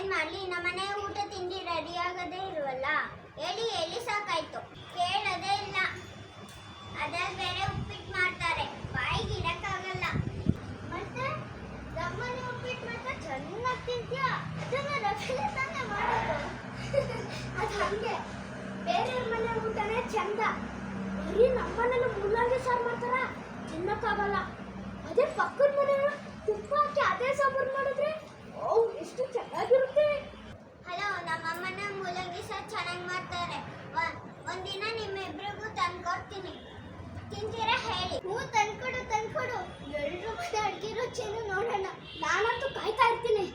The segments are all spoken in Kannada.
ಏನ್ ಮಾಡ್ಲಿ, ನಮ್ಮನೆ ಊಟ ತಿಂಡಿ ರೆಡಿ ಆಗದೇ ಇರುವಲ್ಲ. ಹೇಳಿ ಹೇಳಿ ಸಾಕಾಯ್ತು, ಕೇಳೋದೇ ಇಲ್ಲ. ಅದ್ರಲ್ಲಿ ಬೇರೆ ಉಪ್ಪಿಟ್ಟು ಮಾಡ್ತಾರೆ, ಬಾಯಿಗೆ ಇಡಕ್ಕಾಗಲ್ಲ. ಮತ್ತೆ ನಮ್ಮನೆ ಉಪ್ಪಿಟ್ಟು ಮಾತ್ರ ಚೆನ್ನಾಗಿ ತಿಂತ್ಯಾ, ಅದನ್ನ ರಫೀಲೆ ತಾನೇ ಮಾಡೋದು. ಅದು ಹಂಗೆ, ಬೇರೆಯವ್ರ ಮನೆ ಊಟನೇ ಚಂದ. ಬರೀ ನಮ್ಮನೇಲಿ ಮುಳ್ಳಂಗಿ ಸಾರು ಮಾಡ್ತಾರ, ತಿನ್ನಕ್ಕಾಗಲ್ಲ. ಅದೇ ಪಕ್ಕದ ಮನೆಯವರು ತುಪ್ಪ ಹಾಕಿ ಅದೇ ಸಾಂಬಾರು ಮಾಡಿದ್ರೆ ಎಷ್ಟು ಚೆನ್ನಾಗಿರುತ್ತೆ. ಹಲೋ, ನಮ್ಮಮ್ಮನ ಮೂಲಂಗಿ ಸಾರು ಚೆನ್ನಾಗಿ ಮಾಡ್ತಾರೆ. ಒಂದಿನ ನಿಮ್ಮಿಬ್ರಿಗೂ ತಂದ್ಕೊಡ್ತೀನಿ, ತಿಂತೀರಾ ಹೇಳಿ? ಹ್ಞೂ, ತಂದ್ಕೊಡು. ಎಲ್ರು ಮತ್ತೆ ಅಡ್ಗೆ ರುಚಿಯನ್ನು ನೋಡೋಣ. ನಾನಂತೂ ಕಾಯ್ತಾ ಇರ್ತೀನಿ.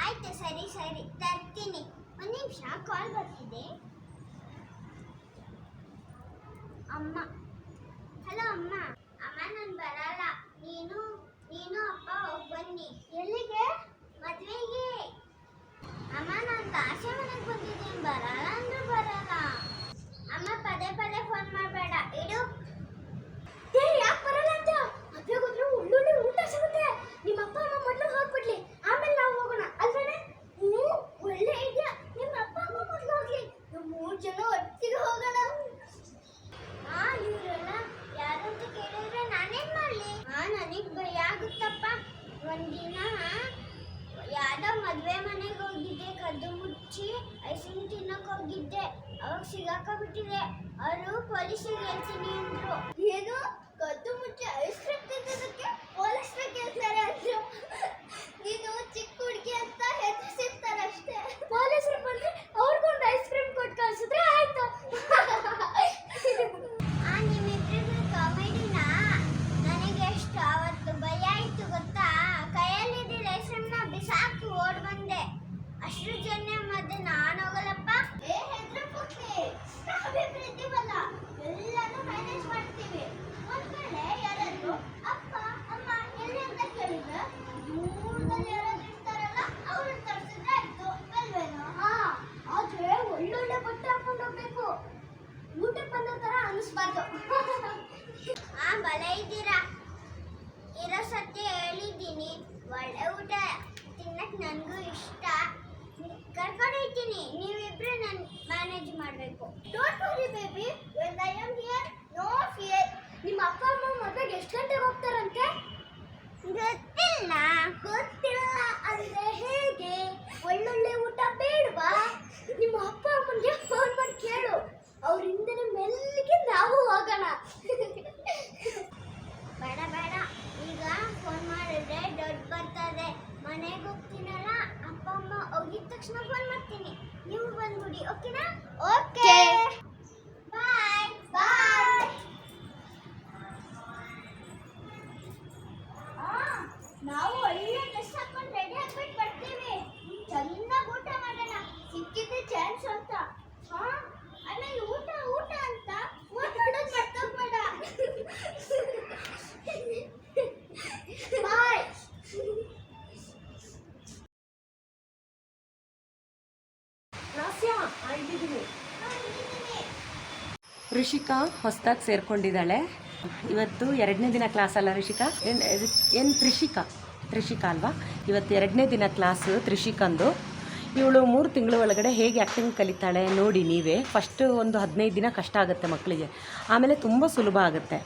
ಆಯ್ತು, ಸರಿ ತರ್ತೀನಿ. ಒಂದು ನಿಮಿಷ, ಕಾಲ್ ಬರ್ತಿದೆ. ಅಮ್ಮ. ಹಲೋ ಅಮ್ಮ. ನಾನು ಬರಲ್ಲ, ನೀನು ಅಪ್ಪ ಹೋಗಿ ಬನ್ನಿ. ಎಲ್ಲಿಗೆ? ಮದ್ವೆಗೆ. ಅಮ್ಮ, ನಾನು ಕಾಶಿ ಮನೆಗೆ ಬಂದಿದ್ದೀನಿ, ಬರಲ್ಲ ಅಂದ್ರೆ ಬರಲ್ಲ. ಅಮ್ಮ, ಪದೇ ಫೋನ್ ಮಾಡಬೇಡ, ಇಡು. ಯಾಕೆ ಬರಲ್ಲ ಅಂತ? ಮದ್ವೆಗೆ ಹೋದ್ರೆ ಒಳ್ಳೊಳ್ಳೆ ಊಟ ಸಿಗುತ್ತೆ. ನಿಮ್ಮ ಅಪ್ಪ ಅಮ್ಮ ಮೊದಲು ಹೋಗ್ಬಿಡ್ಲಿ, ಆಮೇಲೆ ನಾವು ಹೋಗೋಣ ಅಲ್ವೇನೆ? ಹ್ಞೂ, ಒಳ್ಳೆ ಐಡಿಯಾ. ನಿಮ್ಮ ಅಪ್ಪ ಅಮ್ಮ ಮೊದಲು ಹೋಗ್ಲಿ, ನಾವು 3 ಜನ ಒಟ್ಟಿಗೆ ಹೋಗೋಣ. ಇವರೆಲ್ಲ ಯಾರು ಅಂತ ಕೇಳಿದ್ರೆ ನಾನೇನ್ ಮಾಡ್ಲಿ? ನನಗ್ ಭಯ ಆಗುತ್ತಪ್ಪ. ಒಂದಿನ ಯಾವ್ದೋ ಮದ್ವೆ ಮನೆಗೆ ಹೋಗಿದ್ದೆ, ಕದ್ದು ಮುಚ್ಚಿ ಐಸ್ ಕ್ರೀಮ್ ತಿನ್ನಕ್ ಹೋಗಿದ್ದೆ. ಅವಾಗ ಸಿಗಾಕೊಂಡ್ಬಿಟ್ಟಿದೆ. ಅವರು ಪೊಲೀಸಿಗೆ ಹೇಳ್ತೀನಿ ಅಂದ್ರು. ಏನು, ಕದ್ದು ಮುಚ್ಚಿ ಐಸ್ ಕ್ರೀಮ್ ತಿನ್ನೋದಕ್ಕೆ ಪೊಲೀಸರು ಕೇಳ್ತಾರೆ ಅಂದ್ರು? ನೀನು ಚಿಕ್ಕ ಹುಡುಗಿ ಅಂತ ಹೆದರ್ಸಿರ್ತಾರೆ ಅಷ್ಟೇ. ಪೊಲೀಸರು ಬಂದ್ರೆ ಅವ್ರಿಗೊಂದು ಐಸ್ ಕ್ರೀಮ್ ಕೊಟ್ಟು ಕಳ್ಸಿದ್ರೆ ಆಯ್ತು. ನಿಮ್ಮಿಬ್ರಿಗೂ ಕಾಮಿಡಿನ ನನಗೆ ಎಷ್ಟು ಅವತ್ತು ಭಯ ಆಯ್ತು ಗೊತ್ತಾ? ಕೈಯಲ್ಲಿದ್ದ ಐಸ್ ಕ್ರೀಮ್ನ ಬಿಸಾಕಿ ಓಡ್ ಬಂದೆ. ಅಷ್ಟು ಜನ ಮಧ್ಯೆ ನಾನು ಹೋಗಲ್ಲಪ್ಪ. ನಾವಿಬ್ರು ಇದ್ದೀವಲ್ಲ, ಎಲ್ಲಾನು ಮ್ಯಾನೇಜ್ ಮಾಡ್ತೀವಿ. ಒಂದ್ ವೇಳೆ ಯಾರಾದ್ರು ಅಪ್ಪ ಅಮ್ಮ ಎಲ್ಲಿ ಅಂತ ಕೇಳಿದ್ರೆ ದೂರದಲ್ಲಿ ಯಾರಾದ್ರೂ ಇರ್ತಾರಲ್ಲ, ಅವ್ರನ್ನ ತರ್ಸಿದ್ರೆ ಆಯ್ತು ಅಲ್ವೇನೋ? ಆದ್ರೆ ಒಳ್ಳೊಳ್ಳೆ ಬಟ್ಟೆ ಹಾಕೊಂಡು ಹೋಗ್ಬೇಕು, ಊಟಕ್ಕೆ ಬಂದ ತರ ಅನಿಸ್ಬಾರ್ದು. ಬಲ ಇದ್ದೀರಾ, ಇರೋ ಸತ್ಯ ಹೇಳಿದ್ದೀನಿ. ಒಳ್ಳೆ ಊಟ ತಿನ್ನಕ್ ನನಗೂ ಇಷ್ಟ. ಕರ್ಕೊಂಡು ಹೋಗ್ತೀನಿ, ನೀವಿಬ್ರು ನಾನು ಮ್ಯಾನೇಜ್ ಮಾಡಬೇಕು. Don't worry baby, when I am here, no fear. ನಿಮ್ಮ ಅಪ್ಪ ಅಮ್ಮ ಮದುವೆಗೆ ಎಷ್ಟು ಗಂಟೆಗೆ ಹೋಗ್ತಾರಂತೆ? ಗೊತ್ತಿಲ್ಲ ಅಂದ್ರೆ ಹೇಗೆ? ಒಳ್ಳೊಳ್ಳೆ ಊಟ ಬೇಡವಾ? ನಿಮ್ಮ ಅಪ್ಪ ಅಮ್ಮನಿಗೆ ಫೋನ್ ಮಾಡಿ ಕೇಳು, ಅವರಿಂದನೇ ಮೆಲ್ಲಿಗೆ ನಾವು ಹೋಗೋಣ. ಬೇಡ, ಈಗ ಫೋನ್ ಮಾಡಿದ್ರೆ ದೊಡ್ಡ ಬರ್ತದೆ. ಮನೆಗೆ ಹೋಗ್ತೀನಲ್ಲ, ಅಪ್ಪ ಅಮ್ಮ ಹೋಗಿದ ತಕ್ಷಣ ಫೋನ್ ಮಾಡ್ತೀನಿ, ನೀವು ಬಂದ್ಬಿಡಿ. ಓಕೆನಾ? ಓಕೆ, ಬಾಯ್. ನಾವು ಒಳ್ಳೆ ಡ್ರೆಸ್ ಹಾಕೊಂಡು ರೆಡಿ ಆಗ್ಬಿಟ್ಟು ಬರ್ತೀವಿ. ಚೆನ್ನಾಗಿ ಊಟ ಮಾಡೋಣ, ಸಿಕ್ಕಿದ್ರೆ ಚಾನ್ಸ್ ಅಂತ. ಆಮೇಲೆ ಊಟ ಅಂತ ಓಡೋದು ಮರ್ತೋಗ್ಬೇಡ. ಬಾಯ್. ಋಷಿಕಾ ಹೊಸದಾಗಿ ಸೇರ್ಕೊಂಡಿದ್ದಾಳೆ. ಇವತ್ತು 2ನೇ ದಿನ ಕ್ಲಾಸ್ ಅಲ್ಲ ಋಷಿಕಾ? ಏನು ತ್ರಿಷಿಕಾ ಅಲ್ವಾ? ಇವತ್ತು 2ನೇ ದಿನ ಕ್ಲಾಸು ತ್ರಿಷಿಕಂದು. ಇವಳು 3 ತಿಂಗಳ ಒಳಗಡೆ ಹೇಗೆ ಆ್ಯಕ್ಟಿಂಗ್ ಕಲಿತಾಳೆ ನೋಡಿ ನೀವೇ. ಫಸ್ಟು ಒಂದು 15 ದಿನ ಕಷ್ಟ ಆಗುತ್ತೆ ಮಕ್ಕಳಿಗೆ, ಆಮೇಲೆ ತುಂಬ ಸುಲಭ ಆಗುತ್ತೆ.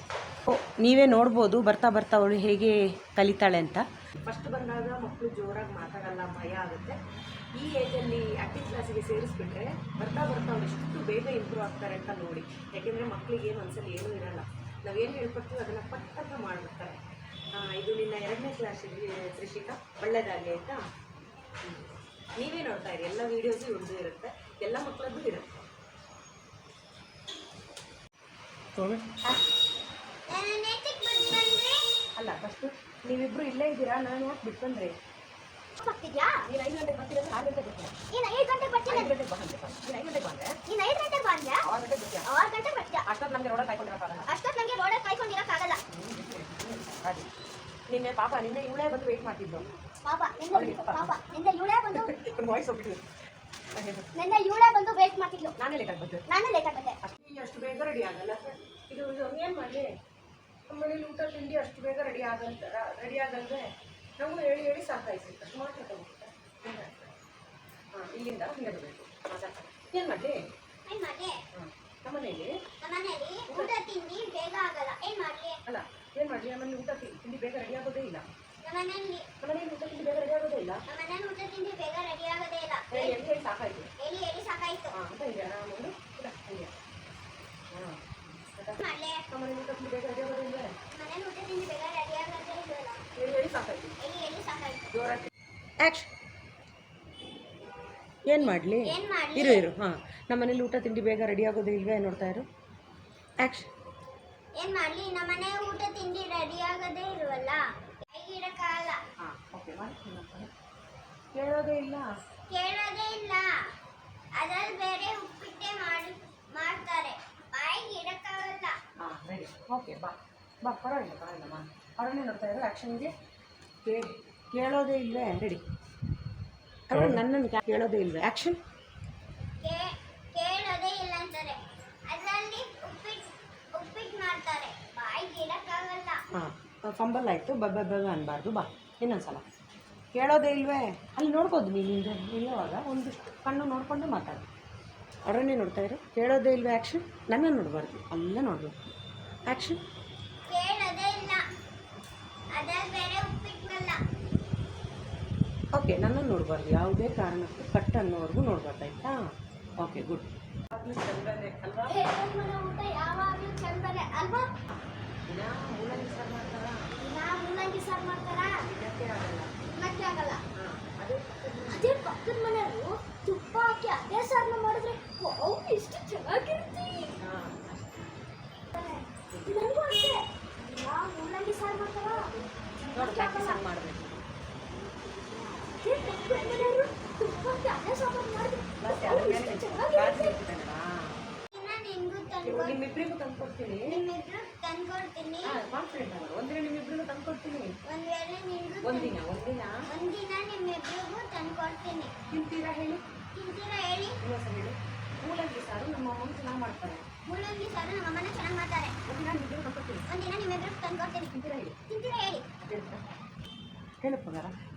ನೀವೇ ನೋಡ್ಬೋದು ಬರ್ತಾ ಅವಳು ಹೇಗೆ ಕಲಿತಾಳೆ ಅಂತ. ಫಸ್ಟ್ ಬಂದಾಗ ಮಕ್ಕಳು ಜೋರಾಗಿ ಮಾತಾಡಲ್ಲ, ಭಯ ಆಗುತ್ತೆ. ಈ ಏಜಲ್ಲಿ ಆ್ಯಕ್ಟಿಂಗ್ ಕ್ಲಾಸಿಗೆ ಸೇರಿಸ್ಬಿಟ್ರೆ ಬರ್ತಾ ಅವ್ರು ಎಷ್ಟು ಬೇಗ ಇಂಪ್ರೂವ್ ಆಗ್ತಾರೆ ಅಂತ ನೋಡಿ. ಯಾಕೆಂದರೆ ಮಕ್ಕಳಿಗೆ ಮನಸ್ಸಲ್ಲಿ ಏನೂ ಇರಲ್ಲ, ನಾವೇನು ಹೇಳ್ಕೊಡ್ತೀವಿ ಅದನ್ನು ಪಟ್ಟಂತ ಮಾಡಿಬಿಡ್ತಾರೆ. ಇದು ನಿನ್ನ 2ನೇ ಕ್ಲಾಸ್ ತ್ರಿಷಿಕಾ, ಒಳ್ಳೆಯದಾಗಲಿ ಆಯಿತಾ? ನೀವೇ ನೋಡ್ತಾ ಇರಿ, ಎಲ್ಲ ವೀಡಿಯೋಸು ಇವ್ರದ್ದು ಇರುತ್ತೆ, ಎಲ್ಲ ಮಕ್ಕಳದ್ದು ಇರುತ್ತೆ. ಅಲ್ಲ, ಫಸ್ಟು ನೀವಿಬ್ರು ಇಲ್ಲೇ ಇದ್ದೀರಾ, ನಾನು ಯಾಕೆ ಬಿಟ್ಟು ಬಂದ್ರಿ? ಬರ್ತಿದ್ಯಾ? ನೀನು 5 ಗಂಟೆಗೆ ಬರ್ತೀರಾ? 6 ಗಂಟೆಗೆ ಬರ್ತೀರಾ? ನೀನು 5 ಗಂಟೆಗೆ ಬರ್ತೀನಿ. 5 ಗಂಟೆಗೆ ಬಂದೆ. ನೀನು 5 ಗಂಟೆಗೆ ಬಂದೆ. ನೀನು 5 ಗಂಟೆಗೆ ಬಂದೆ. 6 ಗಂಟೆಗೆ ಬರ್ತೀಯಾ? 6 ಗಂಟೆಗೆ ಬರ್ತೀಯಾ? ಅಷ್ಟೊತ್ತು ನಮಗೆ ರೋಡಲ್ಲಿ ಕಾಯ್ಕೊಂಡಿರೋಕ್ಕಾಗಲ್ಲ. ಕಾಯ್ಕೊಂಡಿರೋಕ್ಕಾಗಲ್ಲ. ಹಾಗೆ ನಿನ್ನೆ ಪಾಪ ಇವಳೇ ಬಂದು ವೆಯ್ಟ್ ಮಾಡ್ತಿದ್ದು. ಪಾಪ ನಿನ್ನೆ ಇವಳೇ ಬಂದು ವಾಯ್ಸ್ ಹೋಗ್ಬಿಟ್ಟಿದ್ದು. ನಿನ್ನೆ ಇವಳೇ ಬಂದು ವೇಟ್ ಮಾಡ್ತಿದ್ಲು. ನಾನೇ ಲೇಟಾಗಿ ಬಂದೆ. ಅಷ್ಟು ಬೇಗ ರೆಡಿ ಆಗಲ್ಲ. ಇದು ಏನು ಮಾಡಲಿ, ನಮ್ಮ ಮನೇಲಿ ಊಟ ತಿಂಡಿ ಅಷ್ಟು ಬೇಗ ರೆಡಿ ಆಗಲ್ವೇ? ನಾವು ಹೇಳಿ ಹೇಳಿ ಸಾಕಾಯ್ತು, ಅಷ್ಟು ಮಾತ್ರ ತಗೋಬಿಟ್ಟೆ. ಹಾಂ, ಇಲ್ಲಿಂದ ಹಿಂಗೆ ಬರಬೇಕು. ಏನು ಮಾಡಲಿ? ಏನ್ ಮಾಡ್ಲಿ? ಹಾಂ, ನಮ್ಮನೇಲಿ ಊಟ ತಿಂಡಿ ಬೇಗ ಆಗಲ್ಲ, ಏನ್ ಮಾಡ್ಲಿ? ಅಲ್ಲ, ಏನು ಮಾಡಲಿ? ನಮ್ಮಲ್ಲಿ ಊಟ ತಿಂಡಿ ಬೇಗ ರೆಡಿ ಆಗೋದೇ ಇಲ್ಲ. ನಮ್ಮನೇಲಿ ಊಟ ತಿಂಡಿ ಬೇಗ ರೆಡಿ ಆಗೋದೇ ಇಲ್ಲ. ಊಟ ತಿಂಡಿ ಬೇಗ ರೆಡಿ ಆಗೋದೇ ಇಲ್ಲ. ಹೇಳಿ ಹೇಳಿ ಸಾಕಾಯ್ತು. ಹೇಳಿ ಸಾಕಾಯ್ತು. ಹಾಂ, ಅಂತ ಇದೆ ಆರಾಮಂದು ಊಟ ಹಂಗೆ. ಹಾಂ, ಮಾಡ್ಲಿ? ನಮ್ಮನೇಲಿ ಊಟ ತಿಂಡಿ ಬೇಗ ರೆಡಿ ಆಗೋದೇ ಇಲ್ವೇ? ಊಟ ತಿಂಡಿ ಬೇಗ ರೆಡಿ ಆಗೋದೇ ಇಲ್ವಲ್ಲ? ಹೇಳಿ ಹೇಳಿ ಸಾಕಾಯ್ತು. ಹೇಳಿ ಸಾಕಾಯ್ತು. ಜೋರಾಗಿ ಆ್ಯಕ್ಷನ್. ಏನು ಮಾಡಲಿ? ಏನ್ ಮಾಡ್ಲಿ? ಇರು ಹಾಂ, ನಮ್ಮನೇಲಿ ಊಟ ತಿಂಡಿ ಬೇಗ ರೆಡಿ ಆಗೋದೇ ಇಲ್ವೇ? ನೋಡ್ತಾ ಇರು. ಆ್ಯಕ್ಷನ್. ಏನ್ ಮಾಡ್ಲಿ? ನಮ್ಮನೆ ಊಟ ತಿಂಡಿ ರೆಡಿ ಆಗದೇ ಇರುವಲ್ಲ, ಕೈಗಿಡಕ್ಕಾಗಲ್ಲ. ಹಾಂ, ಓಕೆ ಮಾಡಿ. ಕೇಳೋದೇ ಇಲ್ಲ. ಕೇಳೋದೇ ಇಲ್ಲ. ಅದ್ರಲ್ಲಿ ಬೇರೆ ಉಪ್ಪಿಟ್ಟೆ ಮಾಡ್ತಾರೆ, ಬಾಯಿಗೆ ಇಡಕ್ಕಾಗಲ್ಲ. ಹಾಂ, ರೆಡಿ. ಓಕೆ, ಬಾ ಬಾ, ಪರವಾಗಿಲ್ಲ ಮಾ. ಅವರನ್ನೇ ನೋಡ್ತಾ ಇರೋ ಆ್ಯಕ್ಷನ್ಗೆ. ಕೇಳೋದೇ ಇಲ್ವೇ? ರೆಡಿ. ಅವರು ನನ್ನನ್ನು ಕೇಳೋದೇ ಇಲ್ವೇ? ಆ್ಯಕ್ಷನ್. ಕೇಳೋದೇ ಇಲ್ಲ ಅಂತಾರೆ, ಅದರಲ್ಲಿ ಉಪ್ಪಿಟ್ಟು ಮಾಡ್ತಾರೆ, ಬಾಯಿಗೆ ಇಡಕ್ಕಾಗಲ್ಲ. ಹಾಂ, ಫಂಬಲ್ ಆಯಿತು. ಬಬ್ಬ ಅನ್ಬಾರ್ದು. ಬಾ ಇನ್ನೊಂದ್ಸಲ. ಕೇಳೋದೇ ಇಲ್ವೇ? ಅಲ್ಲಿ ನೋಡ್ಬೋದು ನೀನು ನಿಲ್ಲುವಾಗ ಒಂದಿಷ್ಟು ಕಣ್ಣು ನೋಡಿಕೊಂಡು ಮಾತಾಡು. ಅವರನ್ನೇ ನೋಡ್ತಾ ಇರು. ಕೇಳೋದೇ ಇಲ್ವೇ? ಆ್ಯಕ್ಷನ್. ನನ್ನನ್ನು ನೋಡಬಾರ್ದು, ಅಲ್ಲ ನೋಡಬೇಕು. ಆ್ಯಕ್ಷನ್. ಕೇಳೋದೇ ಇಲ್ಲ, ಅದ್ರಲ್ಲಿ ಬೇರೆ ಉಪ್ಪಿಟ್ಟಲ್ಲ. ಓಕೆ, ನನ್ನನ್ನು ನೋಡಬಾರ್ದು, ಯಾವುದೇ ಕಾರಣಕ್ಕೂ ಕಟ್ ಅನ್ನೋವರೆಗೂ ನೋಡಬಾರ್ದು, ಆಯಿತಾ? Okay, good. ಅಲ್ವಾ? ಊಟ ಯಾವಾಗಲೂ ಚಂದನೆ ಅಲ್ವಾ? ದಿನ ಮೂಲಂಗಿ ಸಾರು ಮಾಡ್ತಾರಾ? ಮೂಲಂಗಿ ಸಾರು ಮಾಡ್ತಾರಾ? ಇದಕ್ಕೆ ಆಗಲ್ಲ. ಮತ್ತೆ ಆಗಲ್ಲ. ಅದೇ ಪಕ್ಕದ ಮನೆಯವರು ತುಪ್ಪ ಹಾಕಿ ಅದೇ ಸಾರನ್ನ ಮಾಡಿದ್ರೆ ಇಷ್ಟು ಚೆನ್ನಾಗಿರುತ್ತೆ. ಹಾಂ, ನನಗೂ ಅಷ್ಟೇ. ಮೂಲಂಗಿ ಸಾರು ಮಾಡ್ತಾರಾ? ನೋಡಿ, ಪ್ರಾಕ್ಟೀಸ್ ಹಂಗೆ ಮಾಡಬೇಕು. ಪಕ್ಕದ ಮನೆಯವರು ತುಪ್ಪ ಹಾಕಿ ಅದೇ ಸಾಂಬಾರು ಮಾಡಿದ್ರೆ ನಿಮ್ಮಿಬ್ಬರಿಗೂ ತಂದ್ಕೊಡ್ತೀನಿ. ನಿಮ್ಮಿಬ್ರು ತಂದ್ಕೊಡ್ತೀನಿ. ಕಾನ್ಫಿಡೆಂಟ್ ಆಗೋದು. ಒಂದಿನ ನಿಮ್ಮಿಬ್ಬರಿಗೂ ತಂದ್ಕೊಡ್ತೀನಿ. ಒಂದ್ ವೇಳೆ ನಿಮ್ಗೂ ಒಂದಿನ ಒಂದಿನ ನಿಮ್ಮಿಬ್ರಿಗೂ ತಂದ್ಕೊಡ್ತೀನಿ. ತಿಂತೀರಾ ಹೇಳಿ? ತಿಂತೀರಾ ಹೇಳಿ? ಇನ್ನೊಂದ್ಸಲ ಹೇಳಿ. ಮೂಲಂಗಿ ಸಾರು ನಮ್ಮ ಅಮ್ಮ ಚೆನ್ನಾಗಿ ಮಾಡ್ತಾರೆ. ಮೂಲಂಗಿ ಸಾರು ನಮ್ಮ ಅಮ್ಮನ ಚೆನ್ನಾಗಿ ಮಾಡ್ತಾರೆ. ಒಂದಿನ ನಿಮ್ಮಿಬ್ಬರು ತಂದ್ಕೊಡ್ತೀನಿ. ಒಂದಿನ ನಿಮ್ಮಿಬ್ರಿಗೂ ತಂದ್ಕೊಡ್ತೀನಿ. ತಿಂತೀರಾ ಹೇಳಿ? ತಿಂತೀರಾ ಹೇಳಿ? ಹೇಳಪ್ಪ,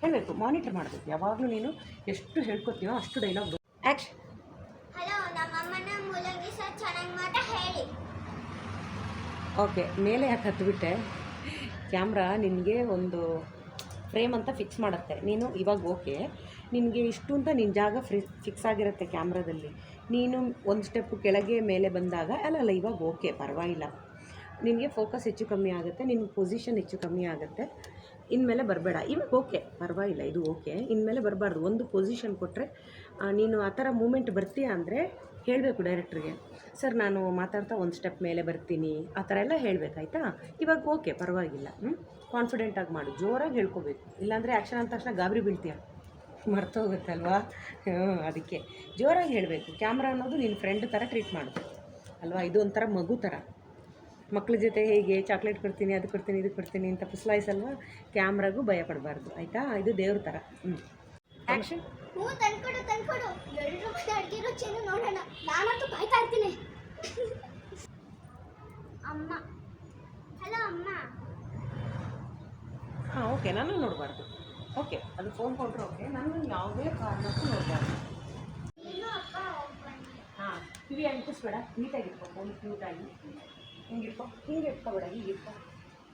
ಹೇಳಬೇಕು. ಮಾನಿಟರ್ ಮಾಡಬೇಕು. ಯಾವಾಗಲೂ ನೀನು ಎಷ್ಟು ಹೇಳ್ಕೊತೀವೋ ಅಷ್ಟು ಡೈಲಾಗ್. ಆ್ಯಕ್ಷನ್. ಹಲೋ, ನಮ್ಮ ಅಮ್ಮನ ಮೂಲಂಗಿ ಸಾರು ಚೆನ್ನಾಗಿ ಮಾಡ್ತಾ ಹೇಳಿ. ಓಕೆ, ಮೇಲೆ ಯಾಕೆ ಹತ್ಬಿಟ್ಟೆ? ಕ್ಯಾಮ್ರಾ ನಿನಗೆ ಒಂದು ಫ್ರೇಮ್ ಅಂತ ಫಿಕ್ಸ್ ಮಾಡುತ್ತೆ. ನೀನು ಇವಾಗ ಓಕೆ, ನಿನಗೆ ಇಷ್ಟು ಅಂತ ನಿನ್ನ ಜಾಗ ಫಿಕ್ಸ್ ಆಗಿರುತ್ತೆ ಕ್ಯಾಮ್ರಾದಲ್ಲಿ. ನೀನು ಒಂದು ಸ್ಟೆಪ್ಪು ಕೆಳಗೆ ಮೇಲೆ ಬಂದಾಗ ಅಲ್ಲ ಇವಾಗ ಓಕೆ, ಪರವಾಗಿಲ್ಲ. ನಿನಗೆ ಫೋಕಸ್ ಹೆಚ್ಚು ಕಮ್ಮಿ ಆಗುತ್ತೆ, ನಿನ್ನ ಪೊಸಿಷನ್ ಹೆಚ್ಚು ಕಮ್ಮಿ ಆಗುತ್ತೆ. ಇನ್ಮೇಲೆ ಬರಬೇಡ. ಇವಾಗ ಓಕೆ, ಪರವಾಗಿಲ್ಲ, ಇದು ಓಕೆ. ಇನ್ಮೇಲೆ ಬರಬಾರ್ದು. ಒಂದು ಪೊಸಿಷನ್ ಕೊಟ್ಟರೆ ನೀನು ಆ ಥರ ಮೂಮೆಂಟ್ ಬರ್ತೀಯ ಅಂದರೆ ಹೇಳಬೇಕು ಡೈರೆಕ್ಟ್ರಿಗೆ, ಸರ್ ನಾನು ಮಾತಾಡ್ತಾ ಒಂದು ಸ್ಟೆಪ್ ಮೇಲೆ ಬರ್ತೀನಿ, ಆ ಥರ ಎಲ್ಲ ಹೇಳಬೇಕಾಯ್ತಾ? ಇವಾಗ ಓಕೆ, ಪರವಾಗಿಲ್ಲ. ಕಾನ್ಫಿಡೆಂಟಾಗಿ ಮಾಡು, ಜೋರಾಗಿ ಹೇಳ್ಕೊಬೇಕು. ಇಲ್ಲಾಂದರೆ ಆ್ಯಕ್ಷನ್ ಅಂದ ತಕ್ಷಣ ಗಾಬರಿ ಬೀಳ್ತೀಯ, ಮರ್ತೋಗುತ್ತಲ್ವಾ? ಅದಕ್ಕೆ ಜೋರಾಗಿ ಹೇಳಬೇಕು. ಕ್ಯಾಮ್ರಾ ಅನ್ನೋದು ನಿನ್ನ ಫ್ರೆಂಡ್ ಥರ ಟ್ರೀಟ್ ಮಾಡಬೇಕು ಅಲ್ವಾ? ಇದು ಒಂಥರ ಮಗು ಥರ. ಮಕ್ಳ ಜೊತೆ ಹೇಗೆ ಚಾಕ್ಲೇಟ್ ಕೊಡ್ತೀನಿ, ಅದು ಕೊಡ್ತೀನಿ, ಇದು ಕೊಡ್ತೀನಿ ಅಂತ ಪುಸ್ಲಾಯಿಸಲ್ವಾ? ಕ್ಯಾಮ್ರಾಗೂ ಭಯ ಪಡಬಾರ್ದು, ಆಯಿತಾ? ಇದು ದೇವ್ರ ಥರ. ಆ್ಯಕ್ಷನ್. ತಂದ್ಕೊಡು. ಎಲ್ಲರೂ ಅಡುಗೆ ರುಚಿಯನ್ನು ನೋಡೋಣ. ನಾನಂತೂ ಕಾಯ್ತಾ ಇರ್ತೀನಿ. ಅಮ್ಮ. ಹಲೋ ಅಮ್ಮ. ಹಾಂ, ಓಕೆ, ನಾನು ನೋಡಬಾರ್ದು. ಓಕೆ, ಅದು ಫೋನ್ ಕೊಟ್ಟರು ಓಕೆ, ನಾನು ಯಾವುದೇ ಕಾರಣಕ್ಕೂ ನೋಡಬಾರ್ದು. ನೀನು ಅಪ್ಪ ಹೋಗ್ಬನ್ನಿ. ಹಾಂ, ಕಿವಿ ಅಂಟಿಸ್ಬೇಡ, ನೀಟಾಗಿರ್ಕೊ, ಫೋನ್ ಕ್ಯೂಟಾಗಿ ಹಿಂಗಿರ್ಕೊ, ಹಿಂಗೆ ಇಟ್ಕೊಬೇಡ, ಹೀಗಿರ್ಕೊ.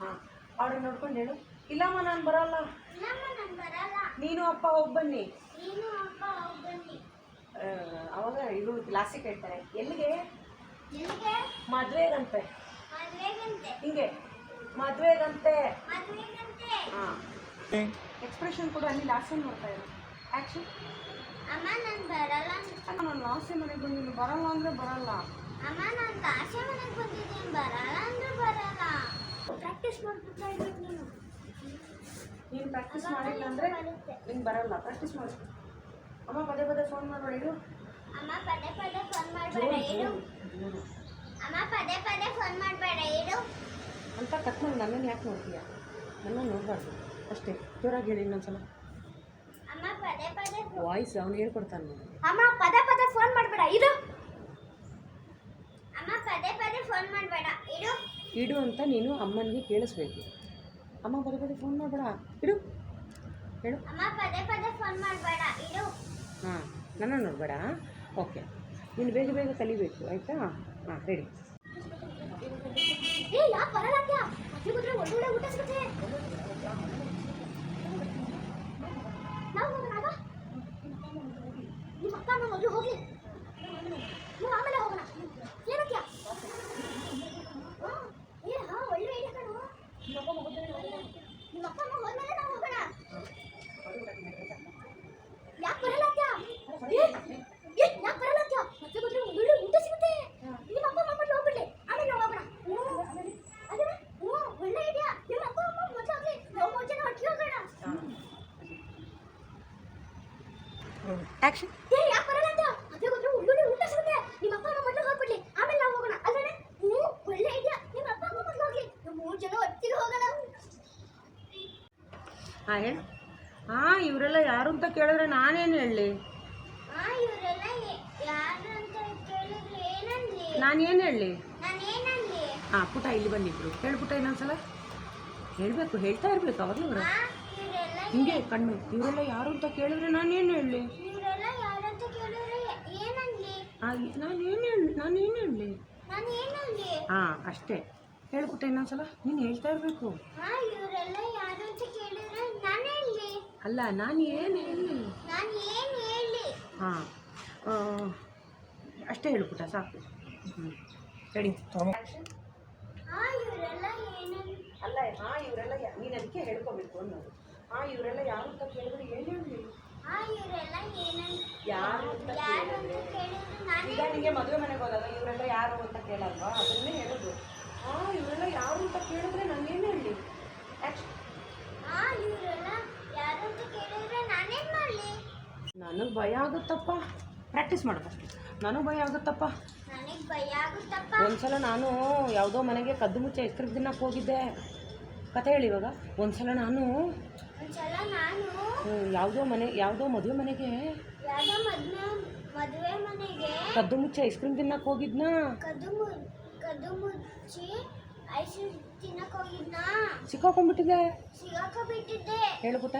ಹಾಂ, ಆರ್ಡರ್ ನೋಡ್ಕೊಂಡು ಹೇಳು. ಇಲ್ಲಮ್ಮ ನಾನು ಬರೋಲ್ಲ. ಇಲ್ಲಮ್ಮ ನಾನು ಬರಲ್ಲ. ನೀನು ಅಪ್ಪ ಹೋಗಿ ಬನ್ನಿ. ನೀನು ಅಪ್ಪ ಹೋಗ್ಬನ್ನಿ. ಅವಾಗ ಇದು ಕ್ಲಾಸಿಕ್ ಹೇಳ್ತಾರೆ. ಎಲ್ಲಿಗೆ? ಎಲ್ಲಿಗೆ? ಮದುವೆಗಂತೆ. ಮದುವೆಗಂತೆ. ಹಿಂಗೆ ಮದುವೆಗಂತೆ. ಮದುವೆಗಂತೆ. ಹಾಂ, ಎಕ್ಸ್ಪ್ರೆಷನ್ ಕೂಡ ಅಲ್ಲಿ ಲಾಸ್ಟ್ ಟೈಮ್ ನೋಡ್ತಾ ಇರು. ಆ್ಯಕ್ಷನ್. ಅಮ್ಮ ನಾನು ಬರಲ್ಲ. ನಾನು ಲಾಸ್ಟ್ ಟೈಮ್ ಮನೆಗೆ ಬಂದಿದ್ದೀನಿ, ಬರಲ್ಲ ಅಂದರೆ ಬರಲ್ಲ. ಅಮ್ಮ ನಾನು ಕಾಶಿ ಮನೆಗೆ ಬಂದಿದ್ದೀನಿ, ಬರಲ್ಲ ಅಂದ್ರೆ ಬರಲ್ಲ. ಪ್ರಾಕ್ಟೀಸ್ ಮಾಡ್ಬಿಡ್ತಾ ಇರ್ಬೇಕು ನೀನು. ನೀನು ಪ್ರಾಕ್ಟೀಸ್ ಮಾಡಿಲ್ಲ ಅಂದರೆ ನಿಂಗೆ ಬರಲ್ಲ. ಪ್ರಾಕ್ಟೀಸ್ ಮಾಡಿ. ಅಮ್ಮ ಪದೇ ಪದೇ ಫೋನ್ ಮಾಡಬೇಡ, ಇಡು. ಅಮ್ಮ ಪದೇ ಪದೇ ಫೋನ್ ಮಾಡಬೇಡ, ಇಡು. ಅಮ್ಮ ಪದೇ ಪದೇ ಫೋನ್ ಮಾಡಬೇಡ, ಇಡು ಅಂತ ಕತ್ನಲ್ಲಿ ನನ್ನನ್ನು ಯಾಕೆ ನೋಡ್ತೀಯ? ನನ್ನನ್ನು ನೋಡಬಾರ್ದು ಅಷ್ಟೇ. ಜೋರಾಗಿ ಹೇಳಿ ಇನ್ನೊಂದ್ಸಲ. ಅಮ್ಮ ಪದೇ ಪದೇ ವಾಯ್ಸ್ ಅವ್ನು ಹೇಳ್ಕೊಡ್ತಾನೆ ನೋಡಿ. ಅಮ್ಮ ಪದೇ ಪದೇ ಫೋನ್ ಮಾಡಬೇಡ, ಇಡು. ಅಮ್ಮ ಪದೇ ಪದೇ ಫೋನ್ ಮಾಡಬೇಡ, ಇಡು. ಇಡು ಅಂತ ನೀನು ಅಮ್ಮನಿಗೆ ಕೇಳಿಸ್ಬೇಕು. ಅಮ್ಮ ಪದೇ ಪದೇ ಫೋನ್ ಮಾಡಬೇಡ, ಇಡು. ಹೇಳು. ಅಮ್ಮ ಪದೇ ಪದೇ ಫೋನ್ ಮಾಡಬೇಡ ಇಡು. ಹಾಂ, ನನ್ನ ನೋಡಬೇಡ. ಓಕೆ, ನೀನು ಬೇಗ ಬೇಗ ಕಲಿಬೇಕು ಆಯಿತಾ? ಹಾಂ, ರೆಡಿ. ಏ ಯಾಕೆ ಬರಲ್ಲ ಅಂತ್ಯಾ? ಅಜ್ಜಿ ಕೂತ್ರೆ ಒಳ್ಳೊಳ್ಳೆ ಊಟ ಸಿಗುತ್ತೆ. ನಾವು ಹೋಗೋಣ. ನಿಮ್ಮ ಅಪ್ಪ ಅಮ್ಮ ಮೊದಲು ಹೋಗ್ಲಿ, ನೀವು ಆಮೇಲೆ ಹೋಗೋಣ. ಏನಕ್ಯಾ? ಒಳ್ಳೆ ಐಡಿಯಾ ಕಣೋ. ನಿಮ್ಮ ಅಪ್ಪ ಅಮ್ಮ ಹೋದ್ಮೇಲೆ ನಾವು ಹೋಗೋಣ. ಯಾಕೆ ಬರಲ್ಲ ಅಂತ್ಯಾ? ಯಾಕೆ ಬರಲ್ಲ ಅಂತ್ಯಾ? ಅಜ್ಜಿ ಕೂತ್ರೆ ಒಳ್ಳೊಳ್ಳೆ ಊಟ ಸಿಗುತ್ತೆ. ನಿಮ್ಮ ಅಪ್ಪ ಅಮ್ಮ ಮೊದಲು ಹೋಗ್ಬಿಡ್ಲಿ, ಆಮೇಲೆ ನಾವು ಹೋಗೋಣ. ಒಳ್ಳೆ ಐಡಿಯಾ. ನಿಮ್ಮ ಅಪ್ಪ ಅಮ್ಮ ಮೊದಲು ಹೋಗ್ಲಿ, ನಾವು 3 ಜನ ಒಟ್ಟಿಗೆ ಹೋಗೋಣ. ಆ್ಯಕ್ಷನ್. ಯಾಕೆ ಬರಲ್ಲ ಅಂತ? ಅದೇ ಗೊತ್ತು, ಒಳ್ಳೊಳ್ಳೆ ಊಟ ಸಿಗುತ್ತೆ. ನಿಮ್ಮ ಅಪ್ಪ ಅಮ್ಮ ಮೊದಲು ಹೋಗ್ಬಿಡ್ಲಿ, ಆಮೇಲೆ ನಾವು ಹೋಗೋಣ. ಅಲ್ಲೇ ಒಳ್ಳೆ ಐಡಿಯಾ. ನಿಮ್ಮ ಅಪ್ಪ ಅಮ್ಮ ಮೊದಲು ಹೋಗ್ಲಿ, ನಾವು 3 ಜನ ಒಟ್ಟಿಗೆ ಹೋಗೋಣ. ಹಾಂ, ಹೇಳು. ಹಾಂ, ಇವರೆಲ್ಲ ಯಾರು ಅಂತ ಕೇಳಿದ್ರೆ ನಾನೇನು ಹೇಳಲಿ? ಇವರೆಲ್ಲ ಯಾರು ಅಂತ ಕೇಳಿದ್ರೆ ಏನಂದ್ಲಿ? ನಾನೇನು ಹೇಳಲಿ? ನಾನೇನಂದ್ಲಿ? ಹಾಂ, ಪುಟ ಇಲ್ಲಿ ಬಂದಿದ್ರು. ಹೇಳು ಪುಟ, ಇನ್ನೊಂದ್ಸಲ ಹೇಳಬೇಕು, ಹೇಳ್ತಾ ಇರಬೇಕು ಅವಾಗಲೂ. ಇವರೆಲ್ಲ ಹಿಂಗೆ ಕಣ್ಣು. ಇವರೆಲ್ಲ ಯಾರು ಅಂತ ಕೇಳಿದ್ರೆ ನಾನೇನು ಹೇಳಲಿ? ಇವರೆಲ್ಲ ಯಾರು ಅಂತ ಕೇಳಿದ್ರೆ ಏನಂದ್ಲಿ? ನಾನೇನು ಹೇಳಲಿ? ನಾನೇನಂದ್ಲಿ? ಹಾಂ, ಅಷ್ಟೇ. ಹೇಳ್ಬಿಟ್ಟ ಇನ್ನೊಂದ್ಸಲ. ನೀನು ಹೇಳ್ತಾ ಇರಬೇಕು. ಇವರೆಲ್ಲ ಯಾರು ಅಂತ ಕೇಳಿದ್ರೆ ನಾನೇನ್ಲಿ? ಅಲ್ಲ, ನಾನು ಏನು ಹೇಳಲಿ? ನಾನು ಏನು ಹೇಳಿ? ಹಾಂ, ಅಷ್ಟೇ ಹೇಳ್ಬಿಟ್ಟ, ಸಾಕು. ಹ್ಞೂ, ರೆಡಿ. ಇವರೆಲ್ಲ ಏನಂದ್ ಅಲ್ಲ, ಹಾಂ ಇವರೆಲ್ಲ ನೀನು ಅದಕ್ಕೆ ಹೇಳ್ಕೋಬೇಕು ಅನ್ನೋದು. ಹಾಂ, ಇವರೆಲ್ಲ ಯಾರು ಅಂತ ಕೇಳಿದ್ರೆ ಏನು ಹೇಳಲಿ? ಇವರೆಲ್ಲ ಏನಂದ್ ಯಾರು ಅಂತ ಕೇಳಿದ್ರೆ ಈಗ ನಿಮಗೆ ಮದುವೆ ಮನೆಗೆ ಹೋದಾಗ ಇವರೆಲ್ಲ ಯಾರು ಅಂತ ಕೇಳಲ್ವಾ? ಅದನ್ನೇ ಹೇಳೋದು. ಹಾಂ, ಇವರೆಲ್ಲ ಯಾರು ಅಂತ ಕೇಳಿದ್ರೆ ನಾನೇನು ಹೇಳಲಿ? ಇವರೆಲ್ಲ ಯಾರು ಅಂತ ಕೇಳಿದ್ರೆ ನಾನೇನು ಮಾಡಲಿ? ನನಗೆ ಭಯ ಆಗುತ್ತಪ್ಪ. ಪ್ರಾಕ್ಟೀಸ್ ಮಾಡು ಫಸ್ಟ್. ನನಗೆ ಭಯ ಆಗುತ್ತಪ್ಪ. ನನಗೆ ಭಯ ಆಗುತ್ತಪ್ಪ. ಒಂದ್ಸಲ ನಾನು ಯಾವುದೋ ಮನೆಗೆ ಕದ್ದು ಮುಚ್ಚೆ ಐಸ್ ಕ್ರೀಮ್ ತಿನ್ನಕ್ಕೆ ಹೋಗಿದ್ದೆ. ಕತೆ ಹೇಳಿ ಇವಾಗ. ಒಂದ್ಸಲ ನಾನು ಯಾವುದೋ ಮದುವೆ ಮನೆಗೆ ಮದುವೆ ಮನೆಗೆ ಕದ್ದು ಮುಚ್ಚೆ ಐಸ್ ಕ್ರೀಮ್ ತಿನ್ನಕ್ಕೆ ಹೋಗಿದ್ನಾ. ಕದ್ದು ಮುಚ್ಚಿ ಐಸ್ ತಿನ್ನಕ್ಕೆ ಹೋಗಿದ್ನಾ. ಸಿಕ್ಕಾಕೊಂಡ್ಬಿಟ್ಟಿದ್ದೆ. ಸಿಗಾಕೊಂಡ್ಬಿಟ್ಟಿದ್ದೆ. ಹೇಳ್ಬಿಟ್ಟ.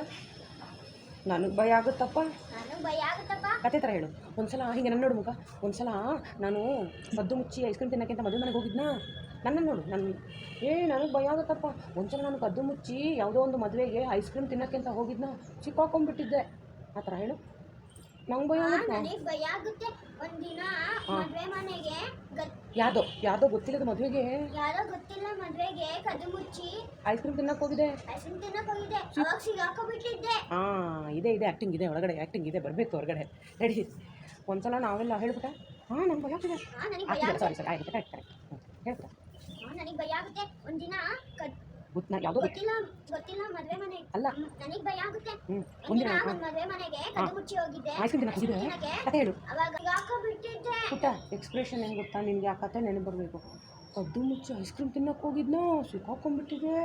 ನನಗೆ ಭಯ ಆಗುತ್ತಪ್ಪ. ನನಗೆ ಭಯ ಆಗುತ್ತಪ್ಪ. ಕತೆ ಥರ ಹೇಳು. ಒಂದ್ಸಲ ಹೀಗೆ ನನ್ನ ನೋಡು ಮುಖ. ಒಂದ್ಸಲ ನಾನು ಕದ್ದು ಮುಚ್ಚಿ ಐಸ್ ಕ್ರೀಮ್ ತಿನ್ನೋಕ್ಕಿಂತ ಮದುವೆ ಮನೆಗೆ ಹೋಗಿದ್ನಾ. ನನ್ನನ್ನು ನೋಡು. ನನಗೆ ಭಯ ಆಗುತ್ತಪ್ಪ. ಒಂದ್ಸಲ ನಾನು ಕದ್ದು ಮುಚ್ಚಿ ಯಾವುದೋ ಒಂದು ಮದುವೆಗೆ ಐಸ್ ಕ್ರೀಮ್ ತಿನ್ನೋಕ್ಕಿಂತ ಹೋಗಿದ್ನಾ, ಸಿಕ್ಕಾಕೊಂಡ್ಬಿಟ್ಟಿದ್ದೆ. ಆ ಥರ ಹೇಳು. ನಂಗೆ ಭಯ ಆಗುತ್ತೆ. ನನಗೆ ಭಯ ಆಗುತ್ತೆ. ಒಂದಿನ ಮದುವೆ ಮನೆಗೆ ಯಾವುದೋ ಗೊತ್ತಿಲ್ಲದ ಮದುವೆಗೆ ಗೊತ್ತಿಲ್ಲ ಮದುವೆಗೆ ಕದ್ದು ಮುಚ್ಚಿ ಐಸ್ ಕ್ರೀಮ್ ತಿನ್ನಕ್ಕೆ ಹೋಗಿದೆ. ಅವಾಗ ಸಿಗಾಕೊಂಡ್ಬಿಟ್ಟಿದ್ದೆ. ಹಾಂ, ಇದೆ ಆ್ಯಕ್ಟಿಂಗ್ ಇದೆ ಒಳಗಡೆ. ಆ್ಯಕ್ಟಿಂಗ್ ಇದೆ, ಬರಬೇಕು ಹೊರಗಡೆ. ರೆಡಿ. ಒಂದ್ಸಲ ನಾವೆಲ್ಲ ಹೇಳ್ಬಿಟ್ಟ. ಹಾಂ, ನಂಗೆ ಭಯ ಆಗ್ತಿದೆ. ಸರಿ ಆಯ್ತು, ಕರೆಕ್ಟ್. ಹೇಳ್ತಾ. ನನಗೆ ಭಯ ಆಗುತ್ತೆ. ಒಂದಿನ ಯಾವುದೋ ಗೊತ್ತಿಲ್ಲ ಮದುವೆ ಮನೆಗೆ ಅಲ್ಲ, ನನಗೆ ಭಯ ಆಗುತ್ತೆ. ಒಂದಿನ ಮದುವೆ ಮನೆಗೆ ಕದ್ದು ಮುಚ್ಚಿ ಹೋಗಿದ್ದೆ. ಐಸ್ ಕ್ರೀಮ್ ತಿನ್ನಕ್ಕೆ ಕತೆ ಹೇಳು. ಅವಾಗ ಸಿಗಾಕೊಂಡ್ಬಿಟ್ಟಿದ್ದೆ. ಪುಟ್ಟ, ಎಕ್ಸ್ಪ್ರೆಷನ್ ಏನು ಗೊತ್ತಾ ನಿನಗೆ? ಆ ಕತೆ ನೆನಪು ಬರಬೇಕು. ಕದ್ದು ಮುಚ್ಚಿ ಐಸ್ ಕ್ರೀಮ್ ತಿನ್ನಕ್ಕೆ ಹೋಗಿದ್ನೋ, ಸಿಕ್ಕಾಕೊಂಡ್ಬಿಟ್ಟಿದೆ.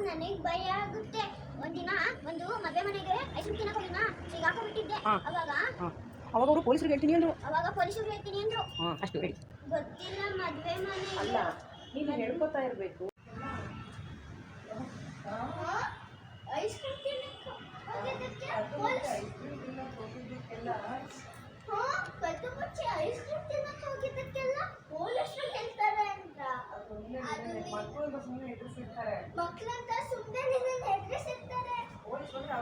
ನನಗೆ ಭಯ ಆಗುತ್ತೆ. ಒಂದಿನ ಒಂದು ಮದುವೆ ಮನೆಗೆ ಐಸ್ ಕ್ರೀಮ್ ತಿನ್ನಕ್ಕೆ ಹೋಗಿದ್ನಾ, ಸಿಗಾಕೊಂಡ್ಬಿಟ್ಟಿದ್ದೆ. ಅವಾಗ ಅವರು ಪೊಲೀಸರಿಗೆ ಹೇಳ್ತೀನಿ ಅಂದರು. ಹಾಂ, ಅಷ್ಟು ರೆಡಿ. ಗೊತ್ತಿಲ್ಲ ಮದುವೆ ಮನೆಗೆ. ಅಲ್ಲ, ನೀನು ಹೇಳ್ಕೊತಾ ಇರಬೇಕು. ಐಸ್ ಕ್ರೀಮ್ ತಿನ್ನಕ್ಕೆ ಹೋಗಿದ್ದಕ್ಕೆ ಕದ್ದು ಮುಚ್ಚಿ ಐಸ್ ಕ್ರೀಮ್ ತಿನ್ನಕ್ಕೆ ಹೋಗಿದ್ದಕ್ಕೆಲ್ಲ ಪೊಲೀಸರು ಹೇಳ್ತಾರೆ ಅಂತ. ಮಕ್ಕಳಂತ ಸುಮ್ಮನೆ ನಿನ್ನನ್ನು ಹೆದರಿಸಿರ್ತಾರೆ. ಪೊಲೀಸ್ ಬಂದ್ರೆ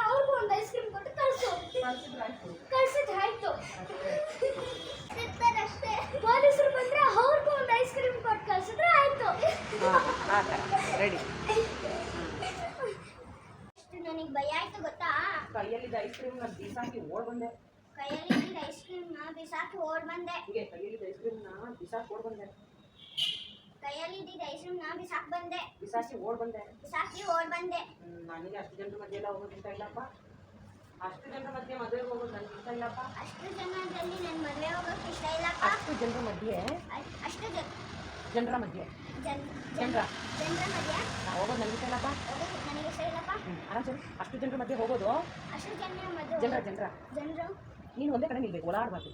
ಅವ್ರಿಗೂ ಒಂದು ಐಸ್ ಕ್ರೀಮ್ ಕೊಟ್ಟು ಕಳ್ಸಿದ್ರಾಯ್ತು. ಅಷ್ಟೇ. ಪೊಲೀಸರು ಬಂದ್ರೆ ಅವ್ರಿಗೂ ಒಂದು ಐಸ್ ಕ್ರೀಮ್ ಕೊಟ್ಟು ಕಳ್ಸಿದ್ರೆ ಆಯ್ತು. ರೆಡಿ. ನನಗೆ ಭಯ ಆಯ್ತು ಗೊತ್ತಾ. ಕೈಯಲ್ಲಿದ್ದ ಐಸ್ ಕ್ರೀಮ್ನ ಬಿಸಾಕಿ ಓಡ್ ಬಂದೆ. ಕೈಯಲ್ಲಿದ್ದ ಐಸ್ ಕ್ರೀಮ್ನ ಬಿಸಾಕಿ ಓಡ್ ಬಂದೆ. ಕೈಯಲ್ಲಿದ್ದ ಐಸ್ ಕ್ರೀಮ್ನ ಬಿಸಾಕಿ ಓಡ್ ಬಂದೆ. ಕೈಯಲ್ಲಿದ್ದ ಐಸ್ ಕ್ರೀಮ್ನ ಬಿಸಾಕಿ ಓಡ್ ಬಂದೆ. ನನಗೆ ಅಷ್ಟು ಜನರ ಮಧ್ಯೆ ಎಲ್ಲ ಹೋಗೋದು ಇಷ್ಟ ಇಲ್ಲಪ್ಪ. ಅಷ್ಟು ಜನರ ಮಧ್ಯೆ ಮದುವೆಗೆ ಹೋಗೋದು ನನಗೆ ಇಷ್ಟ ಇಲ್ಲಪ್ಪ. ಅಷ್ಟು ಜನರಲ್ಲಿ ನನ್ನ ಮದುವೆ ಹೋಗೋಕೆ ಇಷ್ಟ ಇಲ್ಲಪ್ಪ. ಅಷ್ಟು ಜನರ ಮಧ್ಯೆ ಹೋಗೋದು ನನಗೆ ಇಷ್ಟ ಇಲ್ಲಪ್ಪ. ಆರಾಮ್ಸರಿ. ಅಷ್ಟು ಜನರ ಮಧ್ಯೆ ಹೋಗೋದು. ಜನರ ನೀನು ಒಂದೇ ಕಡೆ ನಿಲ್ಬೇಕು, ಓಡಾಡಬಾರ್ದು.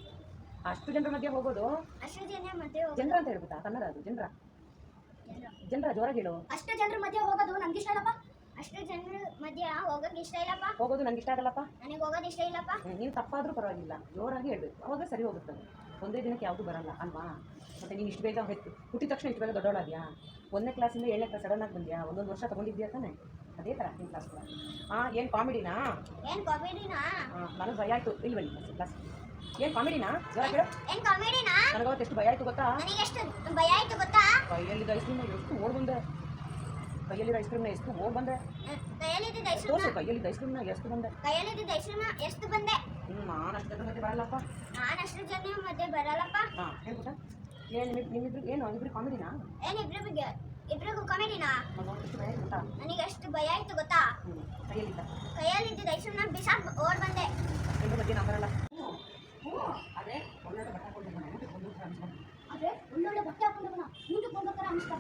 ಅಷ್ಟು ಜನರ ಮಧ್ಯೆ ಹೋಗೋದು. ಜನರ ಅಂತ ಹೇಳ್ಬಿಟ್ಟ ಕನ್ನಡ ಅದು. ಜನರ ಜನರ ಜೋರಾಗಿ ಹೇಳು. ಅಷ್ಟು ಜನರ ಮಧ್ಯೆ ಹೋಗೋದು ನಂಗೆ ಇಷ್ಟ ಇಲ್ಲಪ್ಪ. ಅಷ್ಟು ಜನರ ಮಧ್ಯೆ ಹೋಗೋಕೆ ಇಷ್ಟ ಇಲ್ಲಪ್ಪ. ಹೋಗೋದು ನಂಗೆ ಇಷ್ಟ ಆಗಲ್ಲಪ್ಪ. ನನಗೆ ಹೋಗೋದು ಇಷ್ಟ ಇಲ್ಲಪ್ಪ. ನೀವು ತಪ್ಪಾದರೂ ಪರವಾಗಿಲ್ಲ, ಜೋರಾಗಿ ಹೇಳ್ಬೇಕು, ಅವಾಗ ಸರಿ ಹೋಗುತ್ತದೆ. ಒಂದೇ ದಿನಕ್ಕೆ ಯಾವುದು ಬರಲ್ಲ ಅಲ್ವಾ? ಮತ್ತು ನೀನು ಇಷ್ಟು ಬೇಗ ಹುಟ್ಟಿದ ತಕ್ಷಣ ಇಷ್ಟು ಬೇಗ ದೊಡ್ಡವಳಾದ್ಯಾ? 1ನೇ ಕ್ಲಾಸಿಂದ 7ನೇ ಕ್ಲಾಸ್ ಸಡನ್ನಾಗಿ ಬಂದ್ಯಾ? ಒಂದೊಂದು ವರ್ಷ ತೊಗೊಂಡಿದ್ಯಾ ತಾನೆ? ಅದೇ ಥರ ನಿಮ್ಮ ಕ್ಲಾಸ್ ಕೂಡ. ಏನು ಕಾಮಿಡಿನಾ? ಏನು ಕಾಮಿಡಿನಾ? ನನಗೆ ಭಯ ಆಯಿತು. ಇಲ್ಲಿ ಬನ್ನಿ ಕ್ಲಾಸ್. ಏನು ಕಾಮಿಡಿನಾ? ಜೋರ ಕೇಳು. ಏನು ಕಾಮಿಡಿನಾ? ನನಗವತ್ತು ಎಷ್ಟು ಭಯ ಆಯಿತು ಗೊತ್ತಾ? ನನಗೆ ಎಷ್ಟು ಭಯ ಆಯಿತು ಗೊತ್ತಾ? ಕೈಯಲ್ಲಿದ್ದ ಐಸ್ ಕ್ರೀಮ್ನ ಎಷ್ಟು ಓಡ್ ಬಂದೆ. ಕೈಯಲ್ಲಿದ್ದ ಐಸ್ ಕ್ರೀಮ್ನ ಎಷ್ಟು ಓಡ್ ಬಂದೆ. ಕೈಯಲ್ಲಿದ್ದ ಐಸ್ ತೋರಿಸು, ಕೈಯಲ್ಲಿದ್ದ ಐಸ್ ಕ್ರೀಮ್ನ ಎಷ್ಟು ಬಂದೆ. ಕೈಯಲ್ಲಿದ್ದ ಐಸ್ ಕ್ರೀಮ್ನ ಎಷ್ಟು ಬಂದೆ. ನಾನು ಅಷ್ಟು ಜನ ಮಧ್ಯೆ ಬರಲ್ಲಪ್ಪ. ನಾನು ಅಷ್ಟು ಜನ ಮಧ್ಯೆ ಬರಲ್ಲಪ್ಪ. ಏನು ಗೊತ್ತಾ? ನಿಮ್ಮಿಬ್ರು ಏನು ಇಬ್ರು ಕಾಮಿಡಿನಾ? ಏನು ಇಬ್ರಿಗೂ ಕಾಮಿಡಿನಾ? ಎಷ್ಟು ಭಯ ಗೊತ್ತಾ? ನನಗೆ ಎಷ್ಟು ಭಯ ಆಯಿತು ಗೊತ್ತಾ? ಕೈಯಲ್ಲಿದ್ದ ಐಸ್ ಕ್ರೀಮ್ನ ಬಿಸಾಕ್ ಓಡ್ ಬಂದೆ. ಇದ್ರ ಬಗ್ಗೆ ನಾನು ಬರಲ್ಲ. ಅದೇ ಒಳ್ಳೊಳ್ಳೆ ಬಟ್ಟೆ ಹಾಕೊಂಡು ಅದೇ ಒಳ್ಳೊಳ್ಳೆ ಬಟ್ಟೆ ಹಾಕೊಂಡು ಊಟಕ್ಕೆ ಹೋಗೋ ಥರ ಅನಿಸ್ತಾ.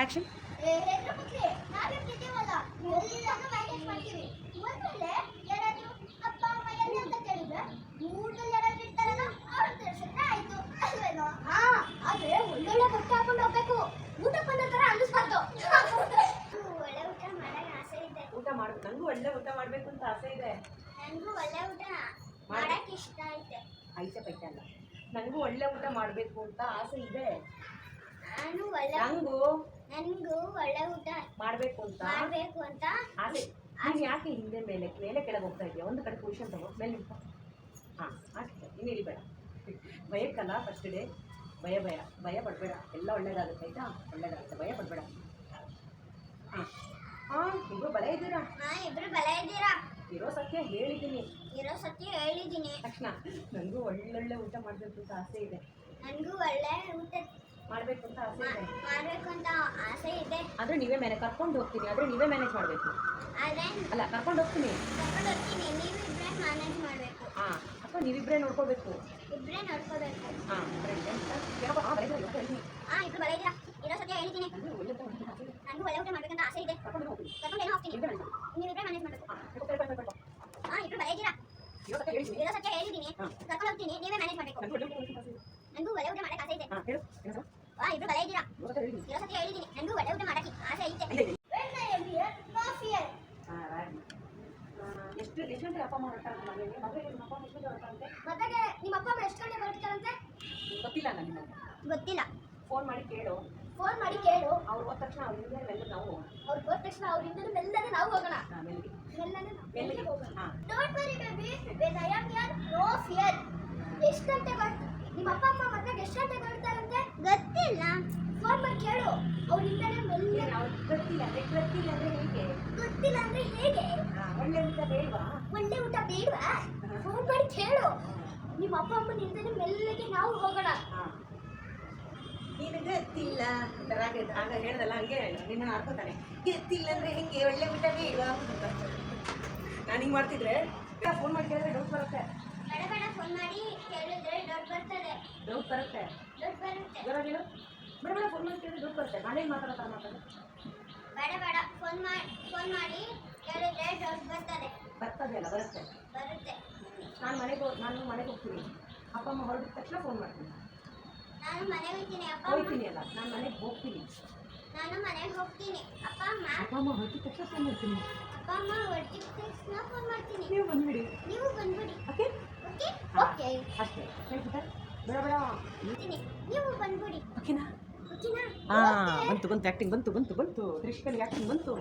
ಆ್ಯಕ್ಷನ್. ನಾವಿರ್ತಿದ್ದೀವಲ್ಲ, ಎಲ್ಲರೂ ಮ್ಯಾನೇಜ್ ಮಾಡ್ತೀವಿ. ಒಂದ್ವೇಳೆ ಯಾರಾದ್ರೂ ಅಪ್ಪ ಅಮ್ಮ ಎಲ್ಲಿ ಅಂತ ಕೇಳಿದ್ರೆ ಊರಲ್ಲಿ ಯಾರಾದ್ರೂ ಇರ್ತಾರಲ್ಲ ಅವ್ರು ತೋರಿಸಿದ್ರೆ ಆಯ್ತು ಅಲ್ವೇನೋ? ಆದ್ರೆ ಒಳ್ಳೊಳ್ಳೆ ಬಟ್ಟೆ ಹಾಕೊಂಡು ಹೋಗ್ಬೇಕು, ಊಟಕ್ಕೆ ಬಂದ ಥರ ಅನ್ನಿಸ್ಬಾರ್ದು. ಒಳ್ಳೆ ಊಟ ಮಾಡಕ್ಕೆ ಆಸೆ ಇದೆ. ಊಟ ಮಾಡ್ಬೇಕು, ನನಗೂ ಒಳ್ಳೆ ಊಟ ಮಾಡಬೇಕು ಅಂತ ಆಸೆ ಇದೆ. ನನಗೂ ಒಳ್ಳೆ ಊಟ ಮಾಡಕ್ಕೆ ಇಷ್ಟ ಐತೆ. ಐತೆ ಪೈತೆ ಅಲ್ಲ, ನನಗೂ ಒಳ್ಳೆ ಊಟ ಮಾಡಬೇಕು ಅಂತ ಆಸೆ ಇದೆ. ನನಗೂ ಒಳ್ಳೆ ಊಟ ಮಾಡಬೇಕು ಅಂತ ಆಸೆ. ನೀನು ಯಾಕೆ ಹಿಂದೆ ಮೇಲೆ ಕೆಳಗೆ ಹೋಗ್ತಾ ಇದೆಯಾ? ಒಂದು ಕಡೆ ಪೊಸಿಷನ್ ತಗೋ, ಮೇಲೆ ನಿಂತ. ಹಾಂ ಅಷ್ಟೇ, ನೀನು ಇಳಿಬೇಡ. ಭಯಕ್ಕಲ್ಲ ಫಸ್ಟ್ ಡೇ. ಭಯ ಪಡಬೇಡ, ಎಲ್ಲ ಒಳ್ಳೇದಾಗುತ್ತೆ ಆಯ್ತಾ? ಒಳ್ಳೇದಾಗುತ್ತೆ, ಭಯ ಪಡಬೇಡ. ಇಬ್ರು ಬಲ ಇದ್ದೀರಾ? ಇಬ್ರು ಬಲ ಇದ್ದೀರಾ? ಇರೋ ಸತ್ಯ ಹೇಳಿದ್ದೀನಿ. ತಕ್ಷಣ ನನಗೂ ಒಳ್ಳೊಳ್ಳೆ ಊಟ ಮಾಡಬೇಕು ಅಂತ ಆಸೆ ಇದೆ. ನನಗೂ ಒಳ್ಳೆ ಊಟ ಮಾಡಬೇಕು ಅಂತ ಆಸೆ ಇದೆ. ಆದರೆ ನೀವೇ ಕರ್ಕೊಂಡು ಹೋಗ್ತೀನಿ, ಆದರೆ ನೀವೇ ಮ್ಯಾನೇಜ್ ಮಾಡಬೇಕು. ಅಲ್ಲ, ಕರ್ಕೊಂಡು ಹೋಗ್ತೀನಿ, ನೀವಿಬ್ರೇ ಮ್ಯಾನೇಜ್ ಮಾಡಬೇಕು. ಅಥವಾ ನೀವಿಬ್ಬರೇ ನೋಡ್ಕೋಬೇಕು. ಇಬ್ಬರೇ ನೋಡ್ಕೋಬೇಕು. ಇಬ್ರು ಬಲ ಇದ್ದೀರಾ? ಇರೋ ಸತ್ಯ ಹೇಳಿದ್ದೀನಿ. ನನಗೂ ಒಳ್ಳೆ ಊಟ ಮಾಡ್ಬೇಕಂತ ಆಸೆ ಇದೆ. ಕರ್ಕೊಂಡು ಏನೋ ಹೋಗ್ತೀನಿ, ನೀವಿಬ್ರೇ ಮ್ಯಾನೇಜ್ ಮಾಡಬೇಕು. ಇಬ್ರು ಬಲ ಇದ್ದೀರಾ? ಇರೋ ಸತ್ಯ ಹೇಳಿದ್ದೀನಿ. ಕರ್ಕೊಂಡು ಹೋಗ್ತೀನಿ, ನೀವೇ ಮ್ಯಾನೇಜ್ ಮಾಡಬೇಕು. ನನಗೂ ಒಳ್ಳೆ ಊಟ ಮಾಡಕ್ಕೆ ಆಸೆ ಇದೆ. ಇಬ್ರು ಬಲ ಇದ್ದೀರಾ? ಇರೋ ಸತ್ಯ ಹೇಳಿದ್ದೀನಿ. ನನಗೂ ಒಳ್ಳೆ ಊಟ ಮಾಡಕ್ಕೆ ಆಸೆ ಐತೆ. ಎಷ್ಟು ಗಂಟೆ ಅಪ್ಪ ಅಮ್ಮ ಹೊರಟಾರಂತೆ? ಮದುವೆಗೆ ನಿಮ್ಮ ಅಪ್ಪ ಅಮ್ಮ ಎಷ್ಟು ಗಂಟೆ ಹೊರಟಾರಂತೆ? ಮದುವೆಗೆ ನಿಮ್ಮ ಅಪ್ಪ ಅಮ್ಮ ಎಷ್ಟು ಗಂಟೆಗೆ ಹೊರಡ್ತಾರಂತೆ? ಗೊತ್ತಿಲ್ಲ ನನಗೆ. ಗೊತ್ತಿಲ್ಲ. ಫೋನ್ ಮಾಡಿ ಕೇಳು. ಅವ್ರು ಹೋದ ತಕ್ಷಣ ಅವರಿಂದ ಮೆಲ್ಲಗೆ ನಾವು ಹೋಗೋಣ. ಮೆಲ್ಲಗೆ ಹೋಗೋಣ. Don't worry baby, when I am here, no fear. ಎಷ್ಟು ಗಂಟೆಗೆ ನಿಮ್ಮ ಅಪ್ಪ ಅಮ್ಮ ಮದುವೆಗೆ ಎಷ್ಟು ಗಂಟೆಗೆ ಹೊರಡ್ತಾರಂತೆ? ಗೊತ್ತಿಲ್ಲ. ಫೋನ್ ಮಾಡಿ ಕೇಳು. ಅವರಿಂದನೇ ಮೆಲ್ಲಗೆ. ಗೊತ್ತಿಲ್ಲ ಅಂದ್ರೆ ಹೇಗೆ? ಗೊತ್ತಿಲ್ಲ ಅಂದ್ರೆ ಹೇಗೆ? ಒಳ್ಳೆ ಊಟ ಬೇಡವಾ? ಫೋನ್ ಮಾಡಿ ಕೇಳು. ನಿಮ್ಮ ಅಪ್ಪ ಅಮ್ಮ ನಿಂತನೇ ಮೆಲ್ಲಗೆ ನಾವು ಹೋಗೋಣ. ನೀನು ಗೊತ್ತಿಲ್ಲ ಆಗ ಹೇಳ್ದಲ್ಲ, ಹಂಗೆ ನಿನ್ನ ಅರ್ಕೋತಾನೆ. ಗೊತ್ತಿಲ್ಲ ಅಂದ್ರೆ ಹೆಂಗೆ? ಒಳ್ಳೆ ಊಟ ಬೇಡವಾ? ನಾನು ಹಿಂಗೆ ಮಾಡ್ತಿದ್ರೆ ಫೋನ್ ಮಾಡಿ ಕೇಳಿದ್ರೆ ಡೌಟ್ ಬರುತ್ತೆ. ಬೇಡ ಫೋನ್ ಮಾಡಿ ಕೇಳಿದ್ರೆ ಡೌಟ್ ಬರ್ತದೆ. ಬೇಡ ಫೋನ್ ಮಾಡಿ ಕೇಳಿದ್ರೆ ಡೌಟ್ ಬರುತ್ತೆ. ನಾನೇನು ಮಾತಾಡೋದು? ಬೇಡ ಫೋನ್ ಮಾಡಿ ಕೇಳಿದ್ರೆ ಡೌಟ್ ಬರ್ತದೆ ಅಲ್ಲ, ಬರುತ್ತೆ. ನಾನು ಮನೆಗೆ ಹೋಗ್ತೀನಿ. ಅಪ್ಪ ಅಮ್ಮ ಹೊರಡಿದ ತಕ್ಷಣ ಫೋನ್ ಮಾಡ್ತೀನಿ. ನಾನು ಮನೆಗೆ ಹೋಗ್ತೀನಿ. ಹೋಗ್ತೀನಿ ಅಲ್ಲ, ನಾನು ಮನೆಗೆ ಹೋಗ್ತೀನಿ. ನಾನು ಮನೆಗೆ ಹೋಗ್ತೀನಿ. ಅಪ್ಪ ಅಮ್ಮ ಹೊರಡಿದ ತಕ್ಷಣ ಫೋನ್ ಮಾಡ್ತೀನಿ. ಅಪ್ಪ ಅಮ್ಮ ಹೊರಡಿದ ತಕ್ಷಣ ಫೋನ್ ಮಾಡ್ತೀನಿ. ನೀವು ಬಂದ್ಬಿಡಿ. ಓಕೆ ಅಷ್ಟೇ. ಬೇಡ ನೀವು ಬಂದ್ಬಿಡಿ. ಓಕೆನಾ? ಬಂತು ಆ್ಯಕ್ಟಿಂಗ್ ಬಂತು ದೃಶ್ಯದಲ್ಲಿ ಆ್ಯಕ್ಟಿಂಗ್ ಬಂತು.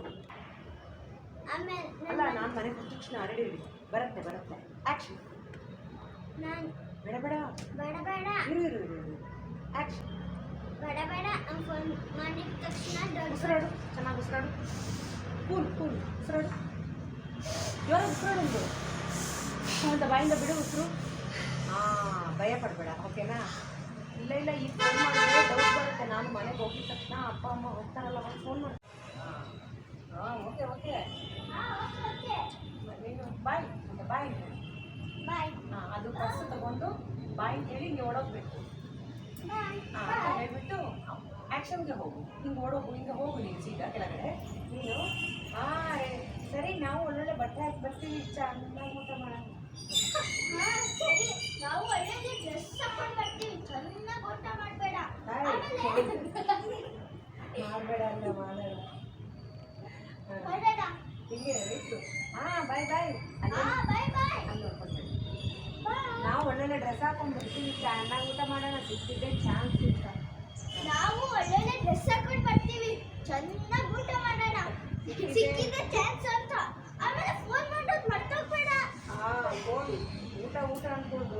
ಆಮೇಲೆ ಅಲ್ಲ, ನಾನು ಮನೆಗೆ ಹೋದ ತಕ್ಷಣ ರೆಡಿ ಬರುತ್ತೆ ಆ್ಯಕ್ಷನ್. ನಾನು ಬೇಡ ಇರು ಆ್ಯಕ್ಷನ್. ಬೇಡ ನಾನು ಫೋನ್ ಮಾಡಿದ ತಕ್ಷಣ ಉಸಿರಾಡು, ಚೆನ್ನಾಗಿ ಉಸಿರಾಡು. ಕೂಲ್ ಉಸಿರಾಡು, ಜೋರ ಉಸಿರಾಡು. ಅಂತ ಬಾಯಿಂದ ಬಿಡು ಉಸಿರು. ಭಯ ಪಡಬೇಡ, ಓಕೆನಾ? ಇಲ್ಲ ಈಗ ಫೋನ್ ಮಾಡಿದ್ರೆ ಡೌಟ್ ಬರುತ್ತೆ. ನಾನು ಮನೆಗೆ ಹೋಗಿದ ತಕ್ಷಣ ಅಪ್ಪ ಅಮ್ಮ ಹೋಗ್ತಾರಲ್ಲ, ಅವಾಗ ಫೋನ್ ಮಾಡಿ. ಓಕೆ ನೀನು ಬಾಯ್ ಅದು ಬಸ್ ತಗೊಂಡು ಬಾಯ್ ಹೇಳಿ ನೀವು ಓಡೋಗ್ಬೇಕು. ಹೇಳ್ಬಿಟ್ಟು ಆ್ಯಕ್ಷನ್ಗೆ ಹೋಗು. ಹಿಂಗೆ ಹೋಗು ನೀನು ಸೀದಾ ಕೆಳಗಡೆ. ನೀನು ಸರಿ, ನಾವು ಒಳ್ಳೊಳ್ಳೆ ಬಟ್ಟೆ ಹಾಕಿ ಬರ್ತೀವಿ, ಚೆನ್ನಾಗಿ ಊಟ ಮಾಡೋಣ. ಸರಿ, ನಾವು ಒಳ್ಳೆ ಡ್ರೆಸ್ ಹಾಕೊಂಡು ಬರ್ತೀವಿ, ಚೆನ್ನಾಗಿ ಊಟ ಮಾಡಬೇಡ. ಚೆನ್ನಾಗಿ ಊಟ ಮಾಡೋಣ, ಸಿಕ್ಕಿದ್ದೆ ಚಾನ್ಸ್ ಇಲ್ಲ. ನಾವು ಒಳ್ಳೊಳ್ಳೆ ಡ್ರೆಸ್ ಹಾಕೊಂಡು ಬರ್ತೀವಿ, ಚೆನ್ನಾಗಿ ಊಟ ಮಾಡೋಣ, ಸಿಕ್ಕಿದೆ ಚಾನ್ಸ್ ಅಂತ. ಆಮೇಲೆ ಫೋನ್ ಮಾಡೋದು ಮರ್ತೋಗ್ಬೇಡ. ಊಟ ಊಟ ಅನ್ಕೊಂಡು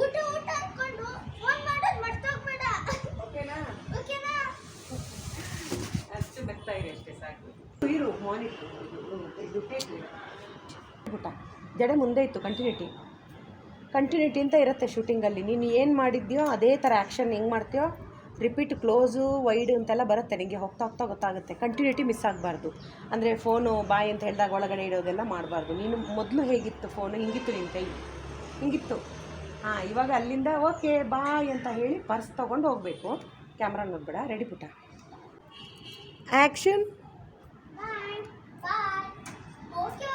ಊಟ ಅನ್ಕೊಂಡು ಫೋನ್ ಮಾಡೋದು ಮರ್ತೋಗ್ಬೇಡ. ಓಕೆನಾ? ಓಕೆನಾ? ಅಷ್ಟು ಬರ್ತಾ ಇದೆ ಅಷ್ಟೇ ಸಾಕು. ಇರು ಮಾನಿಟ್ರು ಊಟ ಜಡೆ ಮುಂದೆ ಇತ್ತು. ಕಂಟಿನ್ಯೂಟಿ ಅಂತ ಇರುತ್ತೆ ಶೂಟಿಂಗಲ್ಲಿ. ನೀನು ಏನು ಮಾಡಿದ್ಯೋ ಅದೇ ಥರ ಆ್ಯಕ್ಷನ್ ಹೆಂಗೆ ಮಾಡ್ತೀಯೋ ರಿಪೀಟ್, ಕ್ಲೋಸು, ವೈಡ್ ಅಂತೆಲ್ಲ ಬರುತ್ತೆ. ನಿಮಗೆ ಹೋಗ್ತಾ ಗೊತ್ತಾಗುತ್ತೆ. ಕಂಟಿನ್ಯೂಟಿ ಮಿಸ್ ಆಗಬಾರ್ದು. ಅಂದರೆ ಫೋನು ಬಾಯ್ ಅಂತ ಹೇಳಿದಾಗ ಒಳಗಡೆ ಇಡೋದೆಲ್ಲ ಮಾಡಬಾರ್ದು. ನೀನು ಮೊದಲು ಹೇಗಿತ್ತು ಫೋನು, ಹಿಂಗಿತ್ತು ನಿನ್ನ ಕೈ, ಹಿಂಗಿತ್ತು. ಹಾಂ, ಇವಾಗ ಅಲ್ಲಿಂದ ಓಕೆ ಬಾಯ್ ಅಂತ ಹೇಳಿ ಪರ್ಸ್ ತೊಗೊಂಡು ಹೋಗಬೇಕು. ಕ್ಯಾಮ್ರಾ ನೋಡ್ಬೇಡ. ರೆಡಿ ಪುಟ್ಟ, ಆ್ಯಕ್ಷನ್. ಓಕೆ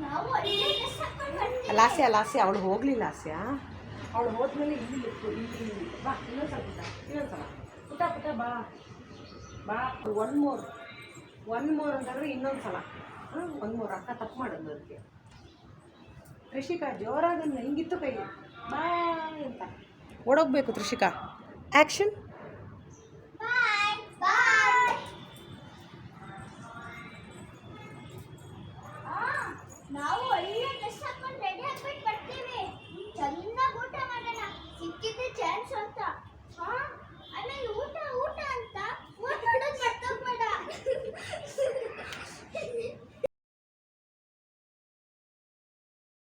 ನಾವು ಒಳ್ಳೆ ಡ್ರೆಸ್ ಹಾಕೊಂಡು ಬರ್ತೀವಿ. ಲಾಸ್ಯ ಅವಳು ಹೋಗಲಿಲ್ಲ. ಅವಳು ಹೋದ್ಮೇಲೆ ಇಲ್ಲಿ ಬಾ, ಇನ್ನೊಂದ್ಸಲ ಪುಟ್ಟ ಬಾ. ಒನ್ ಮೋರ್ ಅಂತಂದರೆ ಇನ್ನೊಂದು ಸಲ. One more. ಅಕ್ಕ ತಪ್ಪು ಮಾಡೋದು ಅದಕ್ಕೆ. ತ್ರಿಷಿಕಾ ಜೋರಾಗನ್ನ ಹಿಂಗಿತ್ತು ಕೈ ಬಾಯ್ ಅಂತ ಓಡೋಗ್ಬೇಕು. ತ್ರಿಷಿಕಾ ಆ್ಯಕ್ಷನ್.